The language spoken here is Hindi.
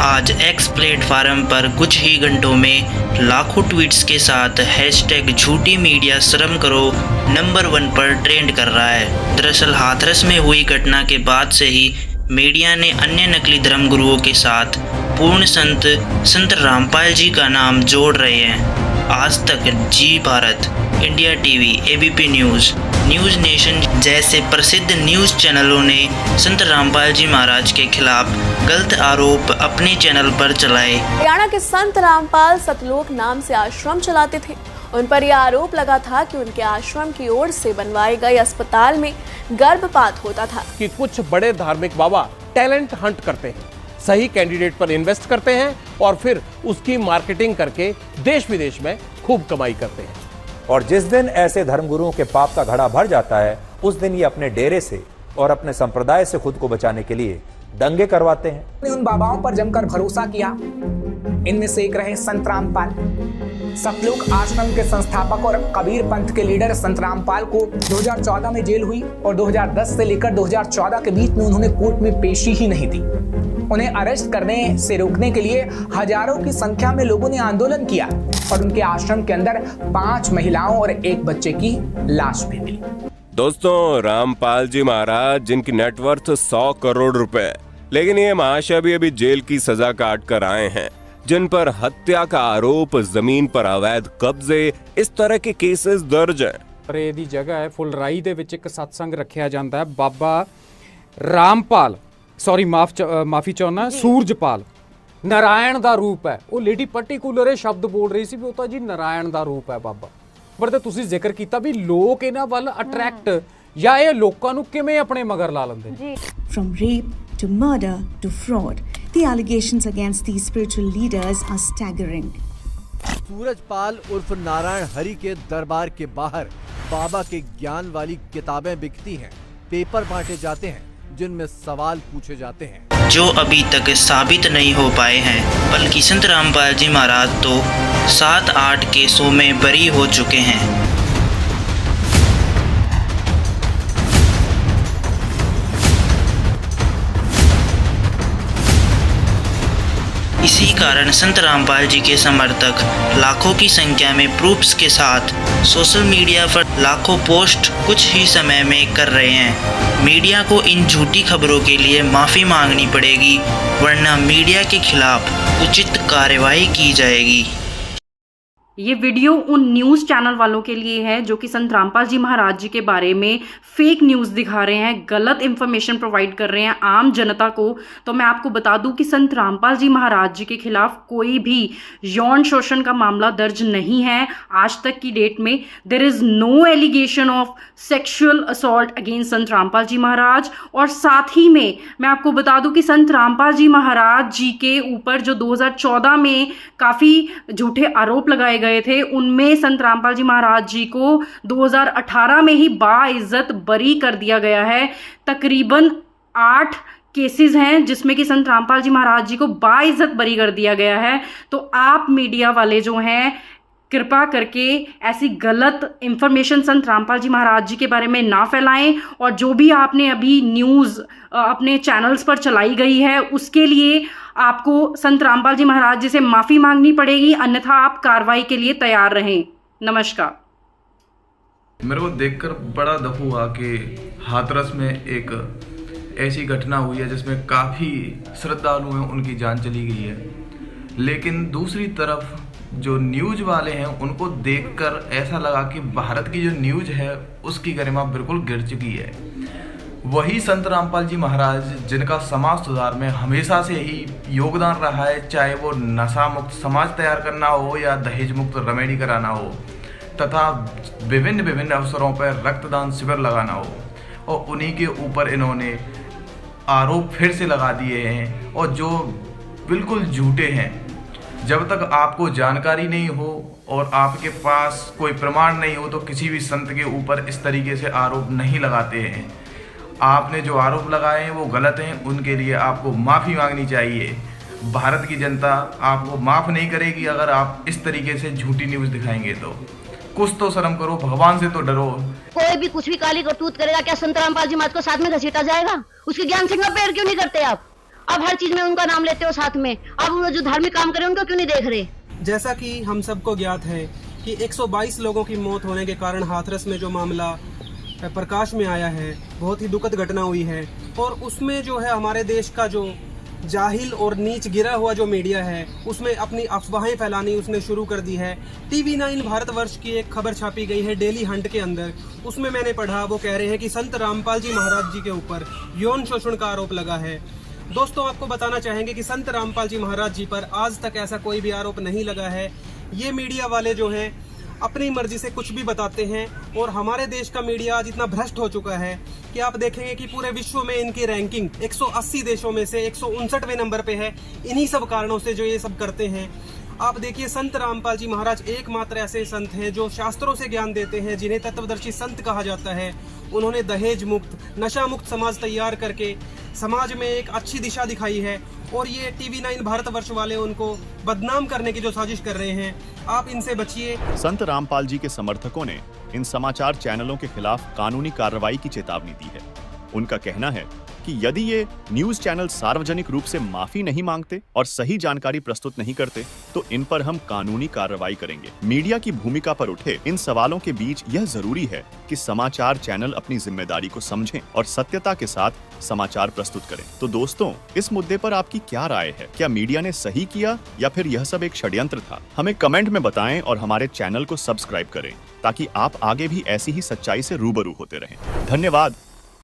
आज एक्स प्लेटफॉर्म पर कुछ ही घंटों में लाखों ट्वीट्स के साथ हैशटैग झूठी मीडिया शर्म करो नंबर 1 पर ट्रेंड कर रहा है। दरअसल हाथरस में हुई घटना के बाद से ही मीडिया ने अन्य नकली धर्मगुरुओं के साथ पूर्ण संत रामपाल जी का नाम जोड़ रहे हैं। Aaj Tak, Zee Bharat, India TV, ABP news, news nation जैसे प्रसिद्ध न्यूज़ चैनलों ने संत रामपाल जी महाराज के खिलाफ गलत आरोप अपने चैनल पर चलाए। हरियाणा के संत रामपाल सतलोक नाम से आश्रम चलाते थे। उन पर यह आरोप लगा था कि उनके आश्रम की ओर से बनवाए गए अस्पताल में गर्भपात होता था। कि कुछ बड़े धार्मिक बाबा टैलेंट हंट करते हैं, सही कैंडिडेट पर इन्वेस्ट करते हैं और फिर उसकी मार्केटिंग करके देश विदेश में खूब कमाई करते हैं। और जिस दिन ऐसे धर्मगुरुओं के पाप का घड़ा भर जाता है, उस दिन ये अपने डेरे से और अपने संप्रदाय से खुद को बचाने के लिए दंगे करवाते हैं। उन बाबाओं पर जमकर भरोसा किया। इनमें से एक रहे संत रामपाल। सतलोक आश्रम के संस्थापक और कबीर पंथ के लीडर संत रामपाल को 2014 में जेल हुई और 2010 से लेकर 2014 के बीच में उन्होंने कोर्ट में पेशी ही नहीं दी। उन्हें अरेस्ट करने से रोकने के लिए हजारों की संख्या में लोगों ने आंदोलन किया और उनके आश्रम के अंदर 5 महिलाओं और 1 बच्चे की लाश भी मिली। दोस्तों, रामपाल जी महाराज जिनकी नेटवर्थ 100 करोड़ रुपए, लेकिन ये महाशय भी अभी जेल की सजा काट कर आए हैं, जिन पर हत्या का आरोप, जमीन पर अवैध कब्जे, इस तरह के केसेस दर्ज हैं। ਰੇ ਦੀ ਜਗ੍ਹਾ ਹੈ ਫੁਲਰਾਈ ਦੇ ਵਿੱਚ ਇੱਕ ਸਤਸੰਗ ਰੱਖਿਆ ਜਾਂਦਾ ਹੈ। ਬਾਬਾ ਰਾਮਪਾਲ ਮਾਫੀ ਚਾਹੁੰਦਾ ਸੂਰਜਪਾਲ ਨਾਰਾਇਣ ਦਾ ਰੂਪ ਹੈ। ਉਹ ਲੇਡੀ ਪਾਰਟਿਕੂਲਰ ਇਹ ਸ਼ਬਦ ਬੋਲ ਰਹੀ ਸੀ ਵੀ ਉਹ ਤਾਂ ਜੀ ਨਾਰਾਇਣ ਦਾ ਰੂਪ ਹੈ ਬਾਬਾ। ਪਰ ਤੇ ਤੁਸੀਂ ਜ਼ਿਕਰ ਕੀਤਾ ਵੀ ਲੋਕ ਇਹਨਾਂ ਵੱਲ ਅਟਰੈਕਟ ਜਾਂ ਇਹ ਲੋਕਾਂ ਨੂੰ ਕਿਵੇਂ ਆਪਣੇ ਮਗਰ ਲਾ ਲੈਂਦੇ ਨੇ। From rape to murder to fraud, the allegations against these spiritual leaders are staggering. Surajpal उर्फ नारायण हरि के दरबार के बाहर बाबा के ज्ञान वाली किताबें बिकती हैं, पेपर बांटे जाते हैं जिनमें सवाल पूछे जाते हैं जो अभी तक साबित नहीं हो पाए हैं, बल्कि संत रामपाल जी महाराज तो 7-8 केसों में बरी हो चुके हैं। इसी कारण संत रामपाल जी के समर्थक लाखों की संख्या में प्रूफ्स के साथ सोशल मीडिया पर लाखों पोस्ट कुछ ही समय में कर रहे हैं। मीडिया को इन झूठी खबरों के लिए माफ़ी मांगनी पड़ेगी, वरना मीडिया के खिलाफ उचित कार्रवाई की जाएगी। ये वीडियो उन न्यूज़ चैनल वालों के लिए है जो कि संत रामपाल जी महाराज जी के बारे में फेक न्यूज़ दिखा रहे हैं, गलत इन्फॉर्मेशन प्रोवाइड कर रहे हैं आम जनता को। तो मैं आपको बता दूं कि संत रामपाल जी महाराज जी के खिलाफ कोई भी यौन शोषण का मामला दर्ज नहीं है। आज तक की डेट में there is no allegation of sexual assault against Sant Rampal जी महाराज। और साथ ही में मैं आपको बता दूं कि संत रामपाल जी महाराज जी के ऊपर जो 2014 में काफ़ी झूठे आरोप लगाए गए थे, उनमें संत रामपाल जी महाराज जी को 2018 में ही बाइज्जत बरी कर दिया गया है। तकरीबन 8 केसेस हैं जिसमें कि संत रामपाल जी महाराज जी को बाइज्जत बरी कर दिया गया है। तो आप मीडिया वाले जो हैं, कृपा करके ऐसी गलत इंफॉर्मेशन संत रामपाल जी महाराज जी के बारे में ना फैलाएं। और जो भी आपने अभी न्यूज़ अपने चैनल्स पर चलाई गई है, उसके लिए आपको संत रामपाल जी महाराज जी से माफ़ी मांगनी पड़ेगी, अन्यथा आप कार्रवाई के लिए तैयार रहें। नमस्कार। मेरे को देखकर बड़ा दुख हुआ कि हाथरस में एक ऐसी घटना हुई है जिसमें काफ़ी श्रद्धालु हैं, उनकी जान चली गई है। लेकिन दूसरी तरफ जो न्यूज़ वाले हैं, उनको देखकर ऐसा लगा कि भारत की जो न्यूज़ है उसकी गरिमा बिल्कुल गिर चुकी है। वही संत रामपाल जी महाराज जिनका समाज सुधार में हमेशा से ही योगदान रहा है, चाहे वो नशा मुक्त समाज तैयार करना हो या दहेज मुक्त रेमेडी कराना हो, तथा विभिन्न अवसरों पर रक्तदान शिविर लगाना हो, और उन्हीं के ऊपर इन्होंने आरोप फिर से लगा दिए हैं और जो बिल्कुल झूठे हैं। जब तक आपको जानकारी नहीं हो और आपके पास कोई प्रमाण नहीं हो तो किसी भी संत के ऊपर इस तरीके से आरोप नहीं लगाते हैं। आपने जो आरोप लगाए हैं वो गलत हैं, उनके लिए आपको माफ़ी मांगनी चाहिए। भारत की जनता आपको माफ़ नहीं करेगी अगर आप इस तरीके से झूठी न्यूज़ दिखाएंगे। तो कुछ तो शर्म करो, भगवान से तो डरो। कोई भी कुछ भी काली करतूत करेगा, क्या संत रामपाल जी महाराज को साथ में घसीटा जाएगा? उसके ज्ञान से पेड़ क्यों नहीं करते आप? अब हर चीज में उनका नाम लेते हो साथ में, अब वो जो धार्मिक काम करे उनको क्यों नहीं देख रहे? जैसा कि हम सबको ज्ञात है कि 122 लोगों की मौत होने के कारण हाथरस में जो मामला प्रकाश में आया है, बहुत ही दुखद घटना हुई है। और उसमें जो है हमारे देश का जो जाहिल और नीच गिरा हुआ जो मीडिया है, उसमें अपनी अफवाहें फैलानी उसने शुरू कर दी है। TV9 भारतवर्ष की एक खबर छापी गई है डेली हंट के अंदर, उसमें मैंने पढ़ा, वो कह रहे हैं कि संत रामपाल जी महाराज जी के ऊपर यौन शोषण का आरोप लगा है। दोस्तों, आपको बताना चाहेंगे कि संत रामपाल जी महाराज जी पर आज तक ऐसा कोई भी आरोप नहीं लगा है। ये मीडिया वाले जो हैं अपनी मर्जी से कुछ भी बताते हैं और हमारे देश का मीडिया आज इतना भ्रष्ट हो चुका है कि आप देखेंगे कि पूरे विश्व में इनकी रैंकिंग 180 देशों में से 159वें नंबर पे है। इन्हीं सब कारणों से जो ये सब करते हैं। आप देखिए, संत रामपाल जी महाराज एकमात्र ऐसे संत हैं जो शास्त्रों से ज्ञान देते हैं, जिन्हें तत्वदर्शी संत कहा जाता है। उन्होंने दहेज मुक्त, नशा मुक्त समाज तैयार करके समाज में एक अच्छी दिशा दिखाई है और ये TV9 भारतवर्ष वाले उनको बदनाम करने की जो साजिश कर रहे हैं, आप इनसे बचिए। संत रामपाल जी के समर्थकों ने इन समाचार चैनलों के खिलाफ कानूनी कार्रवाई की चेतावनी दी है। उनका कहना है कि यदि ये न्यूज चैनल सार्वजनिक रूप से माफी नहीं मांगते और सही जानकारी प्रस्तुत नहीं करते तो इन पर हम कानूनी कार्रवाई करेंगे। मीडिया की भूमिका पर उठे इन सवालों के बीच यह जरूरी है कि समाचार चैनल अपनी जिम्मेदारी को समझें और सत्यता के साथ समाचार प्रस्तुत करें। तो दोस्तों, इस मुद्दे पर आपकी क्या राय है? क्या मीडिया ने सही किया या फिर यह सब एक षड्यंत्र था? हमें कमेंट में बताएं और हमारे चैनल को सब्सक्राइब करें ताकि आप आगे भी ऐसी ही सच्चाई से रूबरू होते रहें। धन्यवाद।